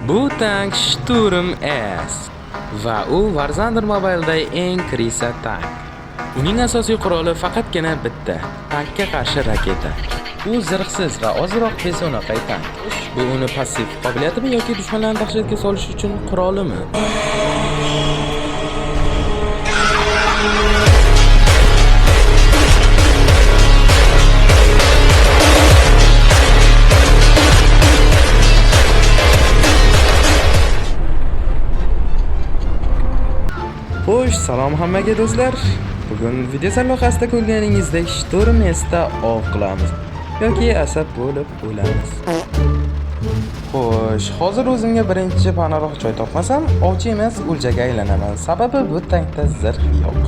Bu tank Sturm S va u War Thunder Mobile'dagi eng krisa tank. Uning asosiy quroli faqatgina bitta: tankka qarshi raketa. U zirhsiz va ozroq beso'naqay tank. Bu uni passiv qobiliyatimi yoki dushmanlarni dahshatga solish uchun qurolimi? Xo'sh, salom hammaga do'stlar. Bugun video sarlavhasida ko'rganingizdek Sturm S'da ov qilamiz yoki asab bo'lib o'lamiz. Xo'sh, hozir o'zimga birinchi panaroq joy topmasam, ovchi emas, o'ljaga aylanaman. Sababi bu tankda zirh yo'q.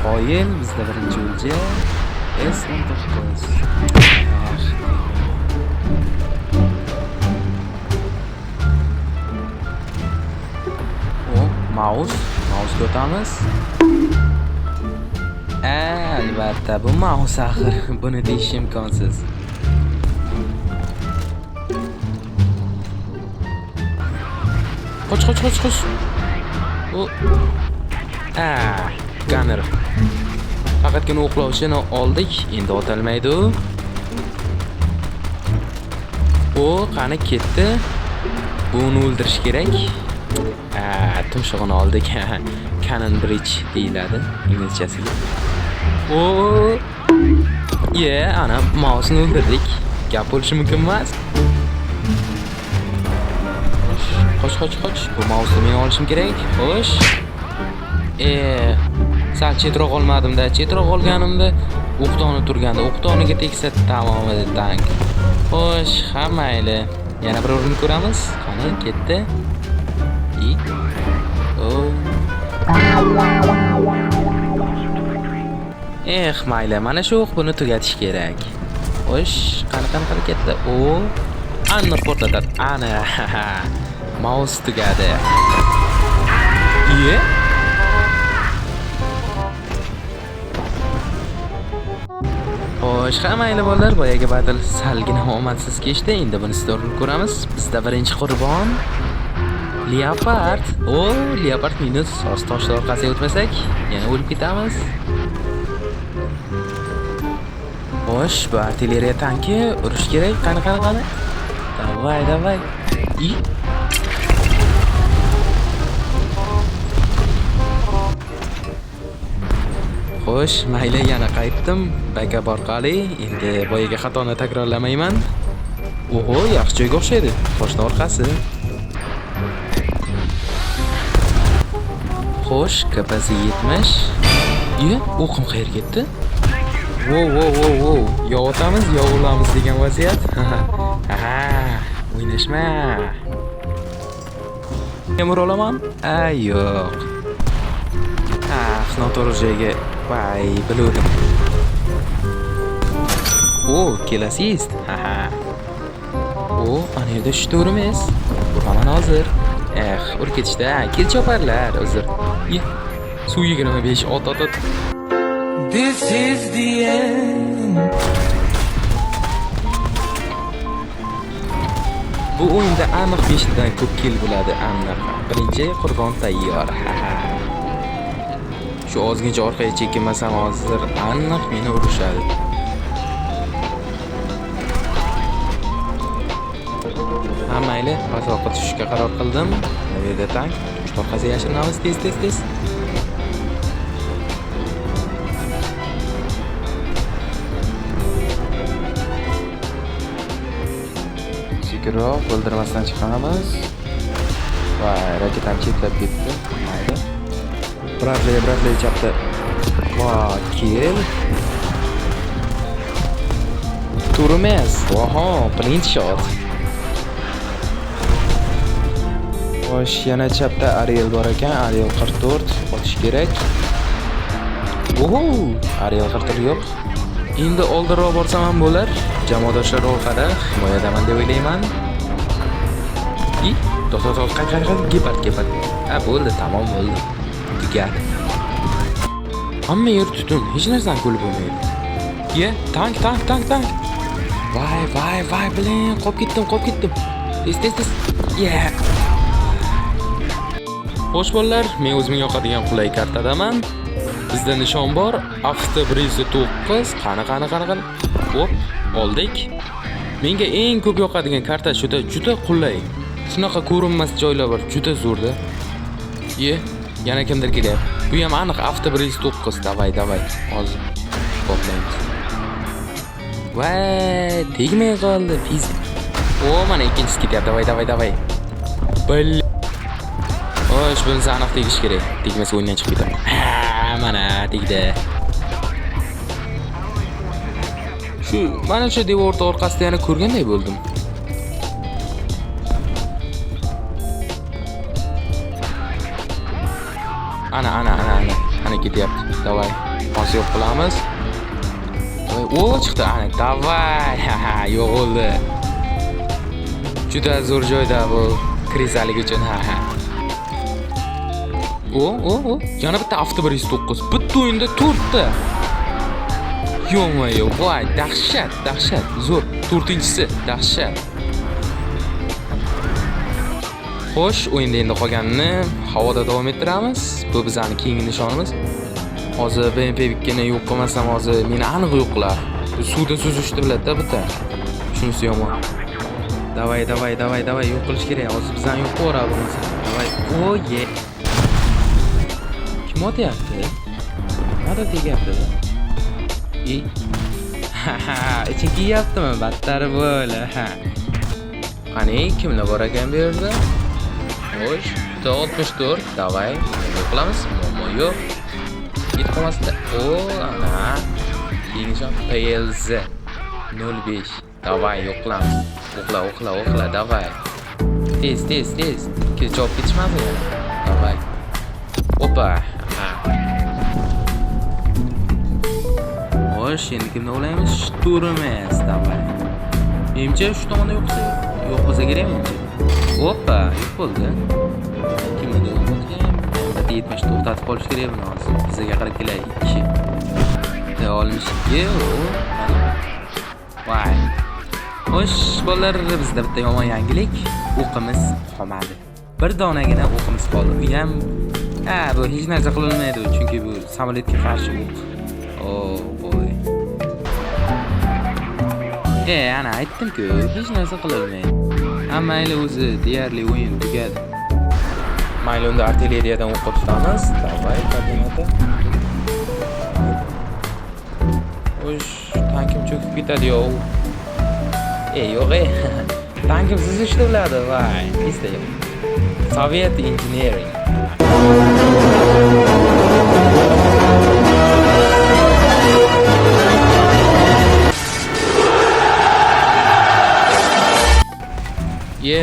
Qoyil, bizda birinchi o'lja S19. Mouse o'tamiz. Albatta bu mouse axir, buni deyish imkonsiz. Qoch. Gunner. Faqatgina o'qlovchini oldik, endi o'talmaydi u. O, qani ketdi. Buni o'ldirish kerak. Tumshug'ini oldik. Cannon Bridge deyiladi inglizchasiga. Ana mouse'ni o'ldirdik. Gap bo'lishi mumkin emas. Qoch. Bu mouse'ni men olishim kerak. Xo'sh. Sal chetroq olmadim-da. Chetroq olganimda o'qdoni turganda, o'qdoniga tegsa tamom edi tank. Xo'sh, mayli. Yana bir o'rin ko'ramiz. Qani ketdi. Mayli, mana shu o'q buni tugatish kerak. Xo'sh, qani ketdi. Anni portlatadi. Ana. Mouse tugadi. Xo'sh, mayli bolalar, boyaga battle salgina omadsiz kechdi. Endi buni storini ko'ramiz. Bizda birinchi qurbon Leopard. Leopard minus toshlar orqasiga o'tmasak, yana o'lib ketamiz. Xo'sh, bu artilleriya tanki, urush kerak. Qani. Davay. Xo'sh, mayli, yana qaytdim. Backup orqali endi boyaga xatoni takrorlamayman. Yaxshi joyga o'xshaydi. Toshlar orqasi. Xo'sh, kapasi 70. O'qim qayerga ketdi? Yo otamiz, yo o'lamiz degan vaziyat. O'ynashma. Kimur olaman? Yo'q. Noto'g'ri joyga biluvdim. Kelasist. Ana yerda Sturm S. Mana hozir. Urib ketishdi. Kel choparlar, uzr. Suv 25 ot. This is the end. Bu o'yinda aniq 5 dan ko'p kill bo'ladi, aniq. Birinchi qurbon tayyor. Shu ozgincha orqaga chekinmasam hozir aniq meni urishadi. Mayli, masofa tushishga qaror qildim. Bu yerda tank, orqasiga yashirinamiz tez. Sekiroq o'ldirmasdan chiqamiz. Raketam chetlab ketdi. Mayli. Bradley chapda. Kill. Turmes. Blind shot. Xo'sh, yana chapda Ariel bor ekan. Ariel 44 otish kerak. Ariel 44 yo'q. Endi oldinroq borsam ham bo'lar. Jamoadoshlar orqada himoyadaman deb o'ylayman. To'xtat, gepard. Bo'ldi, tamom bo'ldi. Tugadi. Hamma yer tutun, hech narsani ko'rib bo'lmaydi. Ye, tank. Voy, bilan qolib ketdim. Tez. Yeah. Xo'sh bolalar, men o'zimga yoqadigan qulay kartadaman. Bizda nishon bor. Avtobrizi 9. Qani. Hop, oldik. Menga eng ko'p yoqadigan karta juda qulay. Shunaqa ko'rinmas joylar bor, juda zo'rda. Ye, yana kimdir kelyapti. Bu ham aniq Avtobriz 9. Davay. Hozir toplaymiz. Voy, tegmay qoldi. Piz. O, mana ikkinchisi ketyapti. Davay. Xo'sh, bunisi aniq tegish kerak. Tegmasa o'yindan chiqib ketadi. Mana tegdi. Mana shu devor orqasida yana ko'rganday bo'ldim. Ana ketyapti. Davay. Hozir yo'q qilamiz. O, chiqdi. Davay. Yo'q bo'ldi. Juda zo'r joyda bu krizalik uchun. O, yana bitta Avtobriz 9. Bitta o'yinda 4 ta. Yo'q, voy, dahshat. Zo'r. 4-inchisi, dahshat. Xo'sh, o'yinda endi qolganini havoda davom ettiramiz. Bu bizning keyingi nishonimiz. Hozir BMP bitkani yo'q qilmasam, hozir meni aniq yo'q qilar. Suvda suzishni biladi-da bitta. Shunisi yomon. Davay, yo'q qilish kerak. Hozir bizdan yo'q qilib bo'lmasa. Davay. Oye. Kim otyapti? Nima tegyapti? Iching kiyaptimi? Battar bo'l. Qani, kimlar bor ekan bu yerda? Xo'sh, 64. Davay. Yo'q qilamiz. Muammo yo'q. Yetib qolmasdi. Ana. Keyinchon PLZ 05. Davay, yo'q qilamiz. O'qla, davay. Tez. Javob ketishmadimi? Davay. Opa. Xo'sh, endi kimni o'ylaymiz? Shturmes, davay. Menimcha shu tomonda yo'q bo'lsa kerak menimcha. Opa, yo'q bo'ldi. Kimda o'tgan? 70 to'xtatib qolish kerak buni hozir. Bizga qarab keladi 2. Olmishga. Voy. Xo'sh, bolalar, bizda bitta yomon yangilik. O'qimiz qolmadi. Bir donagina o'qimiz qoldi. Bu ham bu hech narsa qilolmaydi, chunki bu samolyotga qarshi o'q. Voy. Ana aytdim-ku, hech narsa qilolmaydi. Hammaylar o'zi deyarli o'yin tugadi. Mayli, unda artilleriyadan o'q tutamiz. Davay, koordinata. Xo'sh, tankim cho'kib ketadi-yo. Yo'q. Tankim suzishni biladi, voy. Esda. Soviet engineering.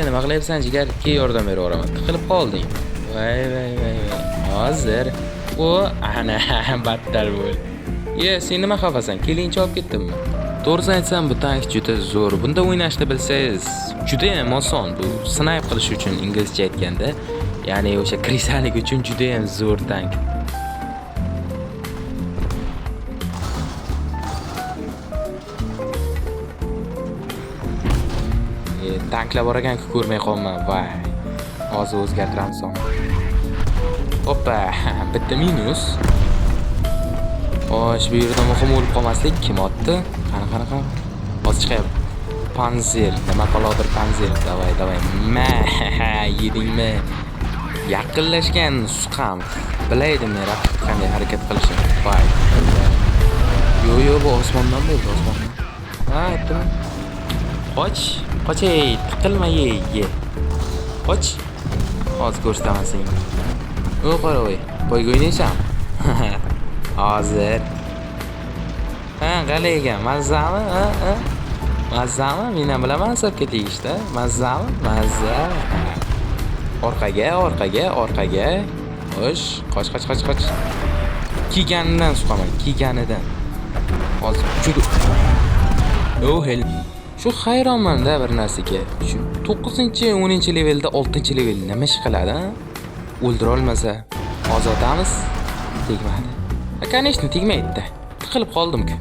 Nima qilyapsan, jigar? Ke yordam beraveraman. Tiqilib qolding. Voy. Hozir. Ana battar bo'l. Sen nima xafasan? Kelinchi olib ketdimmi? To'g'risini aytsam, bu tank juda zo'r. Bunda o'ynashni bilsangiz, juda ham oson. Bu snipe qilish uchun inglizcha aytganda, ya'ni o'sha krisalik uchun juda ham zo'r tank. Tanklar bor ekan-ku, ko'rmay qolma. Voy. Hozir o'zgartiramiz son. Hoppa, bitta minus. Xo'sh, bu yerda muhim o'lib qolmaslik. Kim otdi? Qani. Hozir chiqyapti. Panzer, nima qalodir Panzer. Davay. Yedingmi? Yaqinlashgan suqam. Bilaydim men raqib qanday harakat qilishini. Voy. Yo'q, bu osmondan bo'ldi, osmondan. Aytdim. Qoch, tiqilma ye. Qoch. Hozir ko'rsataman senga. Qo'y. Poyga o'ynaysan? Hozir. Qalay ekan, mazzami? Mazzami? Men ham bilaman hisobga tegishda. Mazzami? Mazza. Orqaga. Xo'sh, qoch. Kiyganidan suqaman, kiyganidan. Hozir juda. Hel. Shu hayronman-da bir narsaga. Shu 9-10 levelda 6-level nima ish qiladi? O'ldira olmasa, ozodamiz. Tegmadi. Конечно, tegmaydi-da. Tiqilib qoldim-ku.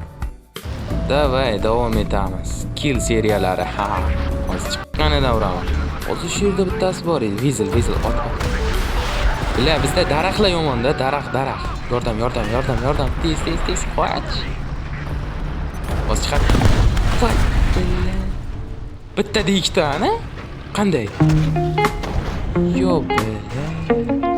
Davay, davom etamiz. Kill seriyalari. Ha. Hozir chiqqanidan uraman. Hozir shu yerda bittasi bor edi. Vizil, ot. Bila, bizda daraxtlar yomon-da, daraxt. Yordam. Tez. Qoch. Hozir chiqadi. Voy, bila. Bitta ikkita, ana? Qanday? Yo, bila.